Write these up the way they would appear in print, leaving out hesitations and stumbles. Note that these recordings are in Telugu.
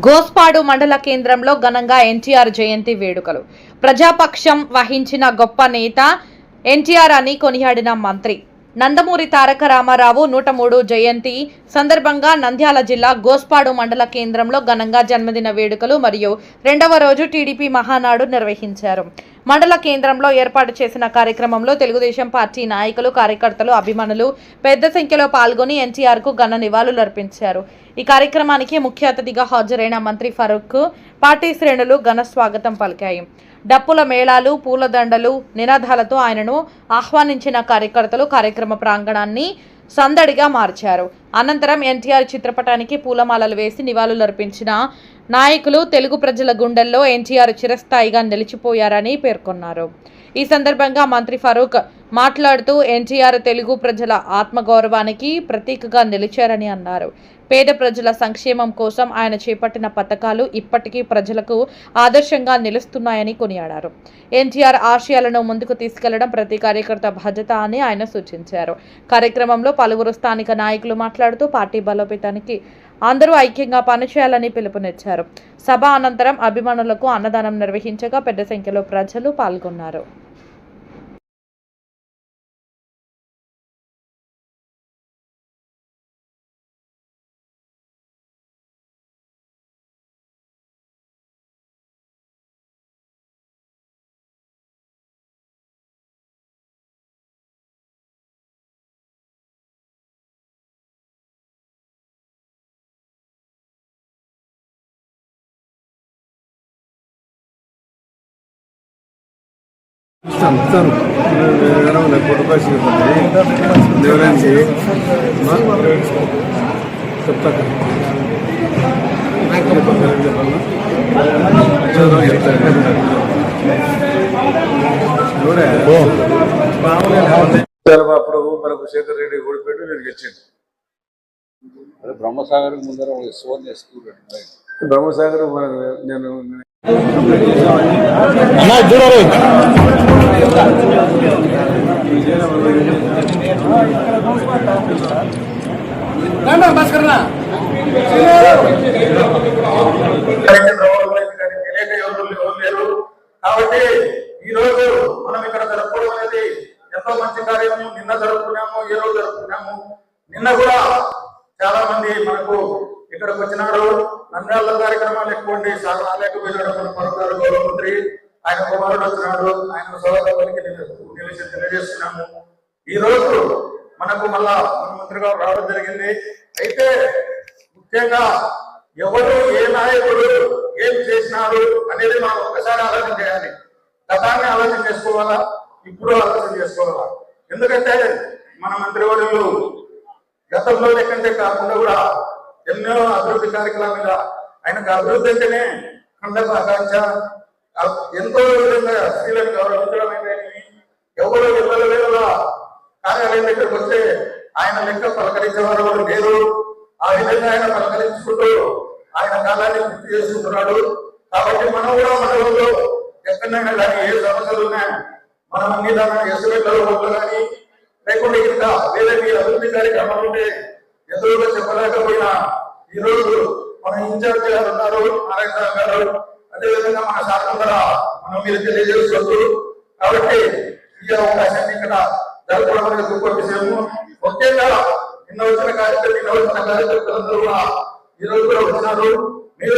గోస్పాడు మండల కేంద్రంలో ఘనంగా ఎన్టీఆర్ జయంతి వేడుకలు. ప్రజాపక్షం వహించిన గొప్ప నేత ఎన్టీఆర్ అని కొనియాడిన మంత్రి నందమూరి తారక రామారావు 103 జయంతి సందర్భంగా నంద్యాల జిల్లా గోస్పాడు మండల కేంద్రంలో ఘనంగా జన్మదిన వేడుకలు మరియు రెండవ రోజు టీడీపీ మహానాడు నిర్వహించారు. మండల కేంద్రంలో ఏర్పాటు చేసిన కార్యక్రమంలో తెలుగుదేశం పార్టీ నాయకులు, కార్యకర్తలు, అభిమానులు పెద్ద సంఖ్యలో పాల్గొని ఎన్టీఆర్ కు ఘన నివాళులర్పించారు. ఈ కార్యక్రమానికి ముఖ్య అతిథిగా హాజరైన మంత్రి ఫరూక్ పార్టీ శ్రేణులు ఘన స్వాగతం పలికాయి. డప్పుల మేళాలు, పూలదండలు, నినాదాలతో ఆయనను ఆహ్వానించిన కార్యకర్తలు కార్యక్రమ ప్రాంగణాన్ని సందడిగా మార్చారు. అనంతరం ఎన్టీఆర్ చిత్రపటానికి పూలమాలలు వేసి నివాళులర్పించిన నాయకులు తెలుగు ప్రజల గుండెల్లో ఎన్టీఆర్ చిరస్థాయిగా నిలిచిపోయారని పేర్కొన్నారు. ఈ సందర్భంగా మంత్రి ఫరూక్ మాట్లాడుతూ ఎన్టీఆర్ తెలుగు ప్రజల ఆత్మగౌరవానికి ప్రతీకగా నిలిచారని అన్నారు. పేద ప్రజల సంక్షేమం కోసం ఆయన చేపట్టిన పథకాలు ఇప్పటికీ ప్రజలకు ఆదర్శంగా నిలుస్తున్నాయని కొనియాడారు. ఎన్టీఆర్ ఆశయాలను ముందుకు తీసుకెళ్లడం ప్రతి కార్యకర్త బాధ్యత అని ఆయన సూచించారు. కార్యక్రమంలో పలువురు స్థానిక నాయకులు మాట్లాడుతూ పార్టీ బలోపేతానికి అందరూ ఐక్యంగా పనిచేయాలని పిలుపునిచ్చారు. సభ అనంతరం అభిమానులకు అన్నదానం నిర్వహించగా పెద్ద సంఖ్యలో ప్రజలు పాల్గొన్నారు. అప్పుడు మనకు శేఖర్ రెడ్డి ఓడిపోయి నేను గెలిచిండు. బ్రహ్మసాగర్ ముందర బ్రహ్మసాగర్ మనకు నేను కాబట్టి ఈ రోజు మనం ఇక్కడ జరుపుకోవడం అనేది ఎంతో మంచి కార్యము. నిన్న జరుపుకున్నాము, ఈ రోజు జరుపుకున్నాము. నిన్న కూడా చాలా మంది మనకు ఇక్కడికి వచ్చినారు. నంద్యాల కార్యక్రమాలు ఎక్కువ రాలేకపోయినాడు. మన పరుగారు గౌరవమంత్రి ఆయన కుమారుడు వచ్చినాడు. ఆయన సోదరులకి తెలియజేస్తున్నాము. ఈ రోజు మనకు మళ్ళా మంత్రి గారు రావడం జరిగింది. అయితే ముఖ్యంగా ఎవరు ఏ నాయకుడు ఏం చేసినారు అనేది మనం ఒక్కసారి ఆలోచన చేయాలి. గతాన్ని ఆలోచన చేసుకోవాలా, ఇప్పుడు ఆలోచన చేసుకోవాలా. ఎందుకంటే మన మంత్రివర్యులు గతంలో లెక్కంటే కాకుండా కూడా ఎన్నో అభివృద్ధి కార్యక్రమాల మీద ఆయనకు అభివృద్ధి అంటేనే ఖండప ఆకాంక్ష. ఎంతో విధంగా స్త్రీలను గౌరవించడం అయితే ఎవరు ఇళ్ళ వేళ కార్యాలయం దగ్గరకు వస్తే ఆయన లెక్క పలకరించేవారు లేరు. ఆ విధంగా ఆయన పలకరించుకుంటూ ఆయన కాలాన్ని పూర్తి చేసుకుంటున్నాడు. కాబట్టి మనం కూడా మన రోజు ఎక్కడైనా కానీ ఏ సమస్యలు ఉన్నాయా మనం అన్ని ఎస్టిమేట్లలో కానీ లేకుంటే ఇంకా వేరే అభివృద్ధి కార్యక్రమాలు ఉంటే ఎదురుగా చెప్పలేకపోయినా ఈ రోజు మన ఇన్ఛార్జ్ గారు ఉన్నారు, నారాయణ గారు, అదేవిధంగా మన శాఖ ద్వారా మనం మీరు తెలియజేసుకోవచ్చు. కాబట్టి ఈ అవకాశాన్ని ఇక్కడ జరపడం అనేది గొప్ప విషయము. ముఖ్యంగా నిన్న వచ్చిన కార్యకర్తలందరూ కూడా ఈ రోజు కూడా వచ్చినారు. మీరు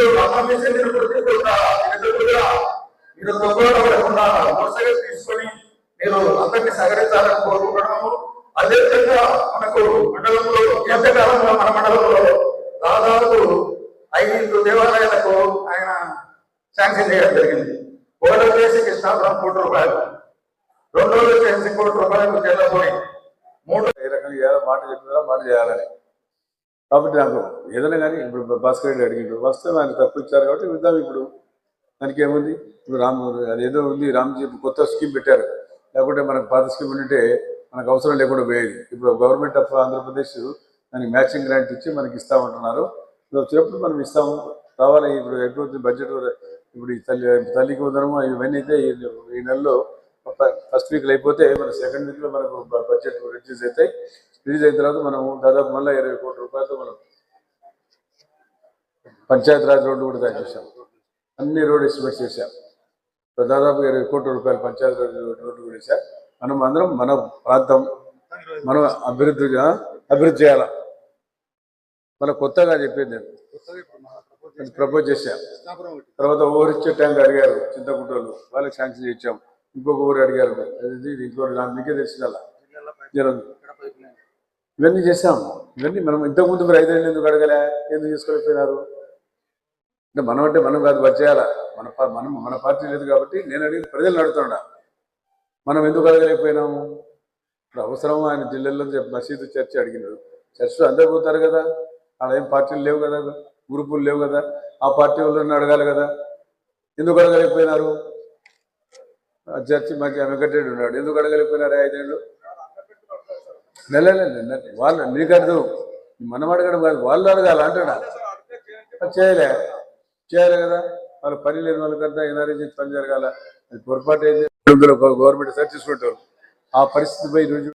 మీరు తొక్కకుండా వరుసగా తీసుకొని మీరు అందరినీ సహకరించాలని కోరుకుంటున్నాము. అదేవిధంగా మనకు మండలంలో ఎంతకాలంలో మన మండలంలో దాదాపు 5 దేవాలయాలకు ఆయన శాంక్షన్ చేయడం జరిగింది. ఒకటో చేసి కృష్ణాపురం ₹1 రెండోది చేసి ₹1 తెల్లపోయి 3 ఏ రకంగా మాట చెప్పినా మాట చేయాలని. కాబట్టి నాకు ఏదైనా కానీ ఇప్పుడు భాస్కర్ రెడ్డి అడిగిండు, వస్తే ఆయన తక్కువ ఇచ్చారు కాబట్టి విద్దాం. ఇప్పుడు దానికి ఏముంది, ఇప్పుడు అదేదో ఉంది, రామ్జీ కొత్త స్కీమ్ పెట్టారు. లేకుంటే మనకు పాత స్కీమ్ ఉంటే మనకు అవసరం లేకుండా పోయేది. ఇప్పుడు గవర్నమెంట్ ఆఫ్ ఆంధ్రప్రదేశ్ దానికి మ్యాచింగ్ గ్రాంట్ ఇచ్చి మనకి ఇస్తామంటున్నారు. వచ్చినప్పుడు మనం ఇస్తాము, రావాలి. ఇప్పుడు ఎక్కువ బడ్జెట్ ఇప్పుడు ఈ తల్లికి వందనము ఇవన్నీ అయితే ఈ నెలలో ఫస్ట్ వీక్లో అయిపోతే మన సెకండ్ వీక్లో మనకు బడ్జెట్ రిలీజ్ అవుతాయి. రిలీజ్ అయిన తర్వాత మనం దాదాపు మళ్ళీ ₹20 కోట్ల మనం పంచాయతీరాజ్ రోడ్డు కూడా తయారు చేశాం, అన్ని రోడ్ ఎస్టిమేట్స్ చేశాం. దాదాపు 20 కోట్ల రూపాయలు పంచాయతీరాజ్ రోడ్డు కూడా వేశాం. మనం అందరం మన ప్రాంతం మనం అభివృద్ధి చేయాలి. మన కొత్తగా చెప్పేది నేను ప్రపోజ్ చేశాం. తర్వాత ఊరిచ్చే ట్యాంక్ అడిగారు చింతకుంటోళ్ళు, వాళ్ళకి శాంక్షన్ ఇచ్చాం. ఇంకొక ఊరు అడిగారు, ఇంకో మీకే తెలిసిందల్లా ఇవన్నీ చేసాం. ఇవన్నీ మనం ఇంతకుముందు మీరు 5 ఏళ్ళు ఎందుకు అడగలే, ఎందుకు చేసుకోలేకపోయినారు? అంటే మనం అంటే మనం కాదు, వచ్చేయాలా. మన పార్టీ లేదు కాబట్టి నేను అడిగి ప్రజలు అడుగుతున్నా, మనం ఎందుకు అడగలేకపోయినాము? ఇప్పుడు అవసరం ఆయన జిల్లాలో మసీదు చర్చి అడిగినాడు, చర్చిలో అందరు పోతారు కదా, ఆడ ఏం పార్టీలు లేవు కదా, గ్రూపులు లేవు కదా, ఆ పార్టీ వాళ్ళని అడగాలి కదా. ఎందుకు అడగలేకపోయినారు? చర్చి మాకు వెంకటరెడ్డి ఉన్నాడు, ఎందుకు అడగలేకపోయినారు 5 ఏళ్ళు? వాళ్ళు నీకు అర్థం, మనం అడగడం కాదు, వాళ్ళు అడగాల అంటాడా? చేయాలి కదా. వాళ్ళు పని లేని వాళ్ళకంతా ఎన్ఆర్ఐ పని జరగాల. అది పొరపాటు అయితే గవర్నమెంట్ సర్చ్ చేసుకుంటారు. ఆ పరిస్థితి పోయి